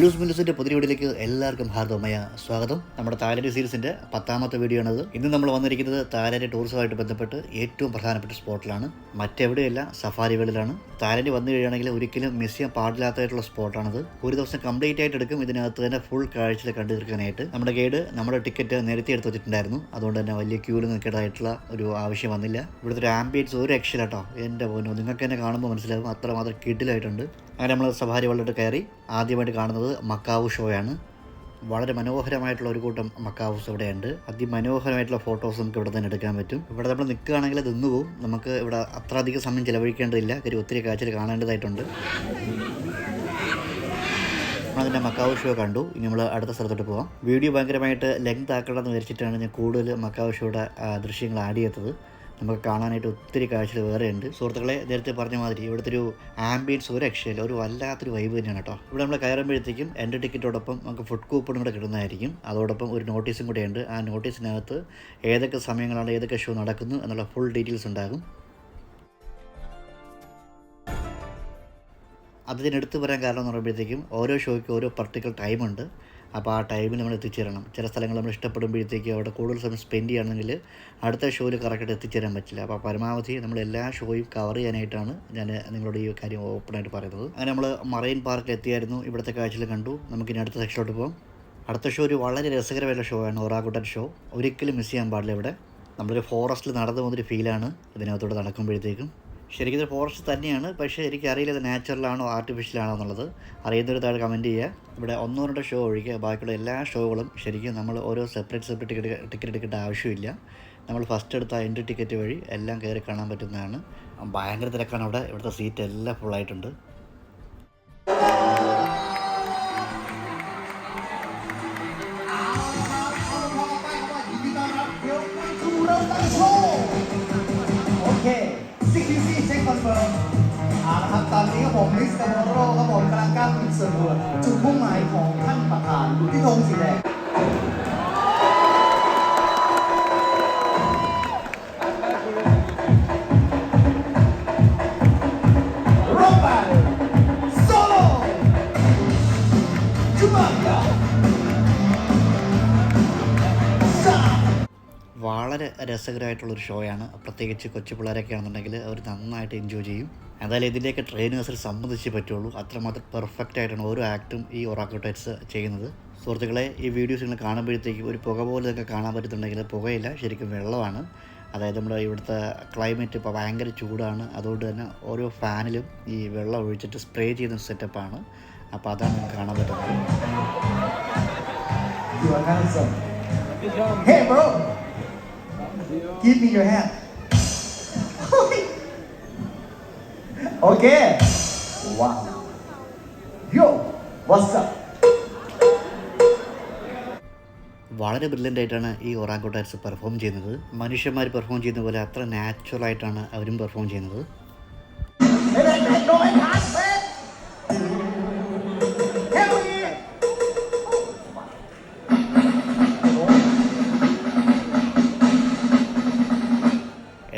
മാലൂസ് മില്ലസിൻ്റെ പുതിയ വീഡിയോയിലേക്ക് എല്ലാവർക്കും ഹാർദവമായ സ്വാഗതം. നമ്മുടെ തായ്ലൻഡ് സീരീസിൻ്റെ 10ാമത്തെ വീഡിയോ ആണത്. ഇന്ന് നമ്മൾ വന്നിരിക്കുന്നത് തായ്ലൻഡ് ടൂറിസവുമായിട്ട് ബന്ധപ്പെട്ട് ഏറ്റവും പ്രധാനപ്പെട്ട സ്പോട്ടിലാണ്. മറ്റെവിടെയല്ല, സഫാരി വേൾഡിലാണ്. തായ്ലൻഡ് വന്നു കഴിയുകയാണെങ്കിൽ ഒരിക്കലും മിസ് ചെയ്യാൻ പാടില്ലാത്തതായിട്ടുള്ള സ്പോട്ടാണത്. ഒരു ദിവസം കംപ്ലീറ്റ് ആയിട്ട് എടുക്കും ഇതിനകത്ത് തന്നെ ഫുൾ കാഴ്ചയിൽ കണ്ടു തീർക്കാനായിട്ട്. നമ്മുടെ ഗൈഡ് നമ്മുടെ ടിക്കറ്റ് നേരത്തെ എടുത്ത് വെച്ചിട്ടുണ്ടായിരുന്നു. അതുകൊണ്ട് തന്നെ വലിയ ക്യൂവിൽ നിൽക്കേണ്ടതായിട്ടുള്ള ഒരു ആവശ്യം വന്നില്ല. ഇവിടുത്തെ ഒരു ആംബിയൻസ് ഒരു രക്ഷയില്ല കേട്ടോ. എൻ്റെ പോലും നിങ്ങൾക്ക് തന്നെ കാണുമ്പോൾ മനസ്സിലാകും, അത്രമാത്രം കിടിലായിട്ടുണ്ട്. അങ്ങനെ നമ്മൾ സഫാരി വേൾഡിലോട്ട് കയറി ആദ്യമായിട്ട് കാണുന്നത് മക്കാവു ഷോയാണ്. വളരെ മനോഹരമായിട്ടുള്ള ഒരു കൂട്ടം മക്കാവൂസ് ഇവിടെയുണ്ട്. അതിമനോഹരമായിട്ടുള്ള ഫോട്ടോസ് നമുക്ക് ഇവിടെ തന്നെ എടുക്കാൻ പറ്റും. ഇവിടെ നമ്മൾ നിൽക്കുകയാണെങ്കിൽ അത് നിന്നുപോകും. നമുക്ക് ഇവിടെ അത്ര അധികം സമയം ചിലവഴിക്കേണ്ടതില്ല. കാര്യം ഒത്തിരി കാഴ്ചകൾ കാണേണ്ടതായിട്ടുണ്ട്. നമ്മളതിൻ്റെ മക്കാവു ഷോ കണ്ടു. ഇനി നമ്മൾ അടുത്ത സ്ഥലത്തോട്ട് പോകാം. വീഡിയോ ഭയങ്കരമായിട്ട് ലെങ്ത് ആക്കണമെന്ന് വിചാരിച്ചിട്ടാണ് ഞാൻ കൂടുതൽ മക്കാവു ഷോയുടെ ദൃശ്യങ്ങൾ ആഡ് ചെയ്തത്. നമുക്ക് കാണാനായിട്ട് ഒത്തിരി കാഴ്ചകൾ വേറെയുണ്ട്. സുഹൃത്തുക്കളെ, നേരത്തെ പറഞ്ഞ മാതിരി ഇവിടുത്തെ ഒരു ആംബിയൻസ് ഒരു രക്ഷയില്ല, ഒരു വല്ലാത്തൊരു വൈബ് തന്നെയാണ് കേട്ടോ. ഇവിടെ നമ്മൾ കയറുമ്പോഴത്തേക്കും എൻ്റെ ടിക്കറ്റോടൊപ്പം നമുക്ക് ഫുഡ് കൂപ്പണും കൂടെ കിട്ടുന്നതായിരിക്കും. അതോടൊപ്പം ഒരു നോട്ടീസും കൂടെയുണ്ട്. ആ നോട്ടീസിനകത്ത് ഏതൊക്കെ സമയങ്ങളാണ് ഏതൊക്കെ ഷോ നടക്കുന്നു എന്നുള്ള ഫുൾ ഡീറ്റെയിൽസ് ഉണ്ടാകും. അതിനെടുത്ത് പറയാൻ കാരണം എന്ന് പറയുമ്പോഴത്തേക്കും ഓരോ ഷോയ്ക്കും ഓരോ പർട്ടിക്കുലർ ടൈമുണ്ട്. അപ്പോൾ ആ ടൈമിൽ നമ്മൾ എത്തിച്ചേരണം. ചില സ്ഥലങ്ങൾ നമ്മൾ ഇഷ്ടപ്പെടുമ്പോഴത്തേക്കും അവിടെ കൂടുതൽ സമയം സ്പെൻഡ് ചെയ്യുകയാണെങ്കിൽ അടുത്ത ഷോയിൽ കറക്റ്റായിട്ട് എത്തിച്ചേരാൻ പറ്റില്ല. അപ്പോൾ പരമാവധി നമ്മൾ എല്ലാ ഷോയും കവർ ചെയ്യാനായിട്ടാണ് ഞാൻ നിങ്ങളോട് ഈ കാര്യം ഓപ്പണായിട്ട് പറയുന്നത്. അങ്ങനെ നമ്മൾ മറൈൻ പാർക്കിൽ എത്തിയായിരുന്നു. ഇവിടുത്തെ കാഴ്ചകൾ കണ്ടു. നമുക്കിനി അടുത്ത സെക്ഷനിലോട്ട് പോകാം. അടുത്ത ഷോ ഒരു വളരെ രസകരമായിട്ടുള്ള ഷോ ആണ്, ഒറാഗുട്ടൻ ഷോ. ഒരിക്കലും മിസ് ചെയ്യാൻ പാടില്ല. ഇവിടെ നമ്മളൊരു ഫോറസ്റ്റിൽ നടന്നു പോകുന്നൊരു ഫീലാണ് ഇതിനകത്തോടെ നടക്കുമ്പോഴത്തേക്കും. ശരിക്കും ഇത് ഫോറസ്റ്റ് തന്നെയാണ്, പക്ഷേ എനിക്കറിയില്ല ഇത് നാച്ചുറലാണോ ആർട്ടിഫിഷ്യലാണോ എന്നുള്ളത്. അറിയുന്നൊരു താഴെ കമൻറ്റ് ചെയ്യുക. ഇവിടെ 1-2 ഷോ ഒഴിക്കുക ബാക്കിയുള്ള എല്ലാ ഷോകളും ശരിക്കും നമ്മൾ ഓരോ സെപ്പറേറ്റ് ടിക്കറ്റ് എടുക്കേണ്ട ആവശ്യമില്ല. നമ്മൾ ഫസ്റ്റ് എടുത്ത എൻട്രി ടിക്കറ്റ് വഴി എല്ലാം കയറി കാണാൻ പറ്റുന്നതാണ്. ഭയങ്കര തിരക്കാണ് അവിടെ. ഇവിടുത്തെ സീറ്റ് എല്ലാം ഫുള്ളായിട്ടുണ്ട്. CQC เช็คคอนเฟิร์มนะครับตอนนี้ครับผมลิสต์กับโมโร่ครับผมกำลังก้าวขึ้นสู่จุดมุ่งหมายของท่านประธานอยู่ที่ธงสีแดงร็อกแบนด์โซโล่จุ๊บอ่ะവളരെ രസകരമായിട്ടുള്ളൊരു ഷോയാണ്. പ്രത്യേകിച്ച് കൊച്ചു പിള്ളേരൊക്കെ ആണെന്നുണ്ടെങ്കിൽ അവർ നന്നായിട്ട് എൻജോയ് ചെയ്യും. എന്തായാലും ഇതിൻ്റെയൊക്കെ ട്രെയിനേഴ്സിൽ സംബന്ധിച്ച് പറ്റുള്ളൂ. അത്രമാത്രം പെർഫെക്റ്റ് ആയിട്ടാണ് ഓരോ ആക്റ്റും ഈ ഒറാഗുട്ടൻസ് ചെയ്യുന്നത്. സുഹൃത്തുക്കളെ, ഈ വീഡിയോസ് നിങ്ങൾ കാണുമ്പോഴത്തേക്കും ഒരു പുക പോലെയൊക്കെ കാണാൻ പറ്റുന്നുണ്ടെങ്കിൽ പുകയില്ല, ശരിക്കും വെള്ളമാണ്. അതായത് നമ്മുടെ ഇവിടുത്തെ ക്ലൈമറ്റ് ഇപ്പോൾ ഭയങ്കര ചൂടാണ്. അതുകൊണ്ട് തന്നെ ഓരോ ഫാനിലും ഈ വെള്ളം ഒഴിച്ചിട്ട് സ്പ്രേ ചെയ്യുന്ന സെറ്റപ്പാണ്. അപ്പോൾ അതാണ് നമുക്ക് കാണാൻ പറ്റുന്നത്. Hey bro, give me your hand. Okay. Wow. Yo, what's up? വളരെ ബ്രില്യൻ്റ് ആയിട്ടാണ് ഈ ഒറാഗുട്ടാൻസ് പെർഫോം ചെയ്യുന്നത്. മനുഷ്യന്മാർ പെർഫോം ചെയ്യുന്ന പോലെ അത്ര നാച്ചുറലായിട്ടാണ് അവരും പെർഫോം ചെയ്യുന്നത്.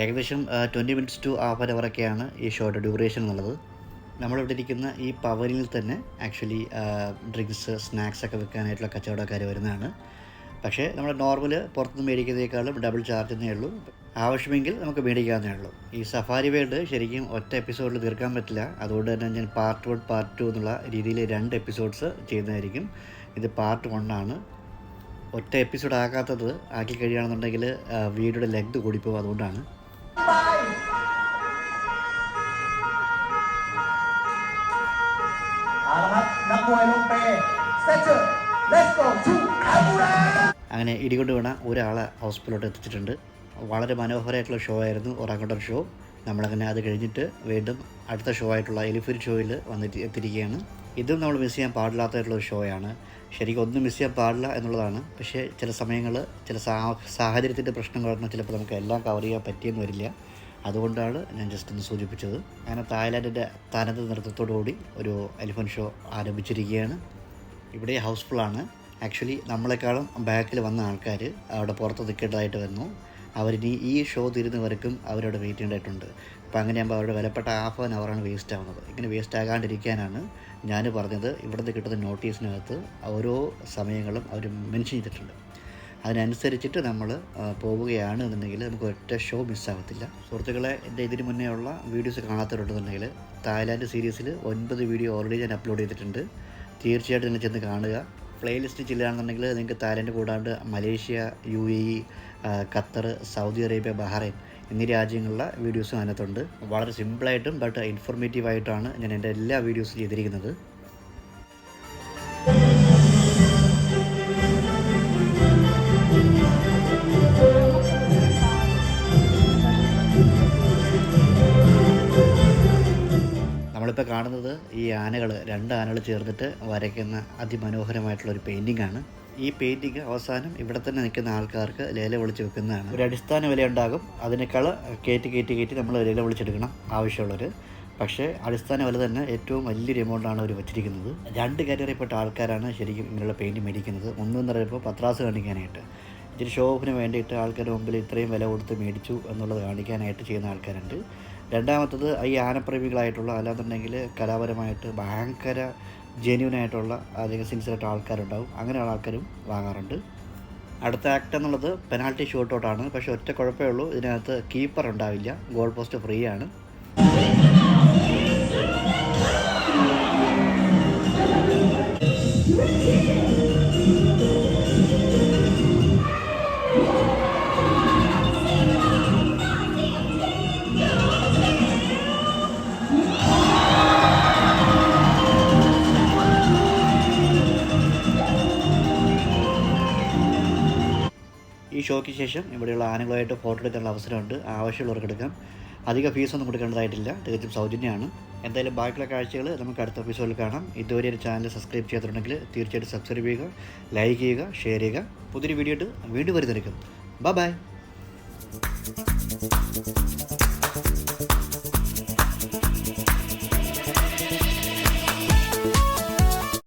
ഏകദേശം 20 minutes to half an hour ഒക്കെയാണ് ഈ ഷോയുടെ ഡ്യൂറേഷൻ എന്നുള്ളത്. നമ്മളിവിടെ ഇരിക്കുന്ന ഈ പവനിൽ തന്നെ ആക്ച്വലി ഡ്രിങ്ക്സ് സ്നാക്സൊക്കെ വെക്കാനായിട്ടുള്ള കച്ചവടക്കാർ വരുന്നതാണ്. പക്ഷേ നമ്മൾ നോർമൽ പുറത്തുനിന്ന് മേടിക്കുന്നതിനേക്കാളും ഡബിൾ ചാർജ് എന്നേ ഉള്ളൂ. ആവശ്യമെങ്കിൽ നമുക്ക് മേടിക്കാവുന്നേ ഉള്ളൂ. ഈ സഫാരി വേൾഡ് ശരിക്കും ഒറ്റ എപ്പിസോഡിൽ തീർക്കാൻ പറ്റില്ല. അതുകൊണ്ട് തന്നെ ഞാൻ പാർട്ട് 1 പാർട്ട് 2 എന്നുള്ള രീതിയിൽ 2 എപ്പിസോഡ്സ് ചെയ്യുന്നതായിരിക്കും. ഇത് പാർട്ട് 1 ആണ്. ഒറ്റ എപ്പിസോഡ് ആക്കാത്തത് ആക്കി കഴിയുകയാണെന്നുണ്ടെങ്കിൽ വീഡിയോയുടെ ലെങ്ത് കൂടിപ്പോകും. അതുകൊണ്ടാണ്. അങ്ങനെ ഇടികൊണ്ട് വീണ ഒരാളെ ഹോസ്പിറ്റലിലോട്ട് എത്തിച്ചിട്ടുണ്ട്. വളരെ മനോഹരമായിട്ടുള്ള ഷോ ആയിരുന്നു ഒറാഗുട്ടൻ ഷോ. നമ്മളങ്ങനെ അത് കഴിഞ്ഞിട്ട് വീണ്ടും അടുത്ത ഷോ ആയിട്ടുള്ള എലിഫന്റ് ഷോയിൽ എത്തിയിരിക്കുകയാണ്. ഇതും നമ്മൾ മിസ് ചെയ്യാൻ പാടില്ലാത്തതായിട്ടുള്ളൊരു ഷോയാണ്. ശരിക്കും ഒന്നും മിസ് ചെയ്യാൻ പാടില്ല എന്നുള്ളതാണ്. പക്ഷേ ചില സമയങ്ങൾ ചില സാഹചര്യത്തിൻ്റെ പ്രശ്നങ്ങൾ കാരണം ചിലപ്പോൾ നമുക്ക് എല്ലാം കവർ ചെയ്യാൻ പറ്റിയെന്ന് വരില്ല. അതുകൊണ്ടാണ് ഞാൻ ജസ്റ്റ് ഒന്ന് സൂചിപ്പിച്ചത്. അങ്ങനെ തായ്ലാൻഡിൻ്റെ തനത് നൃത്തത്തോടുകൂടി ഒരു എലിഫന്റ് ഷോ ആരംഭിച്ചിരിക്കുകയാണ്. ഇവിടെ ഹൗസ്ഫുള്ളാണ്. ആക്ച്വലി നമ്മളെക്കാളും ബാക്കിൽ വന്ന ആൾക്കാർ അവിടെ പുറത്ത് നിൽക്കേണ്ടതായിട്ട് വന്നു. അവരിനി ഈ ഷോ തീരുന്നവർക്കും അവരവിടെ വെയിറ്റ് ചെയ്യേണ്ടതായിട്ടുണ്ട്. അപ്പോൾ അങ്ങനെയാകുമ്പോൾ അവരുടെ വിലപ്പെട്ട ഹാഫ് ആൻ അവറാണ് വേസ്റ്റ് ആവുന്നത്. ഇങ്ങനെ വേസ്റ്റ് ആകാണ്ടിരിക്കാനാണ് ഞാൻ പറഞ്ഞത് ഇവിടുന്ന് കിട്ടുന്ന നോട്ടീസിനകത്ത് ഓരോ സമയങ്ങളും അവർ മെൻഷൻ ചെയ്തിട്ടുണ്ട്. അതിനനുസരിച്ചിട്ട് നമ്മൾ പോവുകയാണ് എന്നുണ്ടെങ്കിൽ നമുക്ക് ഒറ്റ ഷോ മിസ്സാകത്തില്ല. സുഹൃത്തുക്കളെ, എൻ്റെ ഇതിന് മുന്നേ ഉള്ള വീഡിയോസ് കാണാത്തവരുണ്ടെന്നുണ്ടെങ്കിൽ തായ്ലാൻഡ് സീരീസിൽ 9 വീഡിയോ ഓൾറെഡി ഞാൻ അപ്ലോഡ് ചെയ്തിട്ടുണ്ട്. തീർച്ചയായിട്ടും നിങ്ങൾ ചെന്ന് കാണുക. പ്ലേലിസ്റ്റ് ചെയ്യുകയാണെന്നുണ്ടെങ്കിൽ നിങ്ങൾക്ക് തായ്ലാൻഡ് കൂടാണ്ട് Malaysia, UAE, Qatar, Saudi Arabia, Bahrain എന്നീ രാജ്യങ്ങളിലെ വീഡിയോസും അതിനകത്തുണ്ട്. വളരെ സിമ്പിളായിട്ടും ബട്ട് ഇൻഫോർമേറ്റീവായിട്ടാണ് ഞാൻ എൻ്റെ എല്ലാ വീഡിയോസും ചെയ്തിരിക്കുന്നത്. നമ്മളിപ്പോൾ കാണുന്നത് ഈ ആനകൾ, 2 ആനകൾ ചേർന്നിട്ട് വരയ്ക്കുന്ന അതിമനോഹരമായിട്ടുള്ളൊരു പെയിൻറ്റിങ്ങാണ്. ഈ പെയിൻറ്റിങ് അവസാനം ഇവിടെ തന്നെ നിൽക്കുന്ന ആൾക്കാർക്ക് ലേല വിളിച്ച് വെക്കുന്നതാണ്. ഒരു അടിസ്ഥാന വില ഉണ്ടാകും, അതിനേക്കാൾ കയറ്റി നമ്മൾ ലേല വിളിച്ചെടുക്കണം ആവശ്യമുള്ളവർ. പക്ഷേ അടിസ്ഥാന വില തന്നെ ഏറ്റവും വലിയൊരു എമൗണ്ടാണ് അവർ വെച്ചിരിക്കുന്നത്. 2 കാറ്റഗറിപ്പെട്ട ആൾക്കാരാണ് ശരിക്കും ഇങ്ങനെയുള്ള പെയിൻറ്റ് മേടിക്കുന്നത്. ഒന്നെന്ന് പറയുമ്പോൾ പത്രാസ് കാണിക്കാനായിട്ട്, ഇച്ചിരി ഷോപ്പിന് വേണ്ടിയിട്ട് ആൾക്കാരുടെ മുമ്പിൽ ഇത്രയും വില കൊടുത്ത് മേടിച്ചു എന്നുള്ളത് കാണിക്കാനായിട്ട് ചെയ്യുന്ന ആൾക്കാരുണ്ട്. രണ്ടാമത്തത് ഈ ആനപ്രേമികളായിട്ടുള്ള, അല്ലാന്നുണ്ടെങ്കിൽ കലാപരമായിട്ട് ഭയങ്കര ജെന്യൂനായിട്ടുള്ള അല്ലെങ്കിൽ സിൻസിയറായിട്ട് ആൾക്കാരുണ്ടാവും. അങ്ങനെയുള്ള ആൾക്കാരും വാങ്ങാറുണ്ട്. അടുത്ത ആക്ട് എന്നുള്ളത് പെനാൽറ്റി ഷൂട്ടൗട്ടാണ്. പക്ഷേ ഒറ്റ കുഴപ്പമേ ഉള്ളൂ, ഇതിനകത്ത് കീപ്പർ ഉണ്ടാവില്ല. ഗോൾ പോസ്റ്റ് ഫ്രീ ആണ്. ഈ ഷോയ്ക്ക് ശേഷം ഇവിടെയുള്ള ആനകളുമായിട്ട് ഫോട്ടോ എടുക്കാനുള്ള അവസരമുണ്ട്. ആവശ്യമുള്ളവർക്ക് എടുക്കാം. അധിക ഫീസൊന്നും കൊടുക്കേണ്ടതായിട്ടില്ല, തികച്ചും സൗജന്യമാണ്. എന്തായാലും ബാക്കിയുള്ള കാഴ്ചകൾ നമുക്ക് അടുത്ത എപ്പിസോഡിൽ കാണാം. ഇതുവരെ ഒരു ചാനൽ സബ്സ്ക്രൈബ് ചെയ്തിട്ടുണ്ടെങ്കിൽ തീർച്ചയായിട്ടും സബ്സ്ക്രൈബ് ചെയ്യുക, ലൈക്ക് ചെയ്യുക, ഷെയർ ചെയ്യുക. പുതിയൊരു വീഡിയോ ആയിട്ട് വീണ്ടും വരുന്നതായിരിക്കും. ബൈ.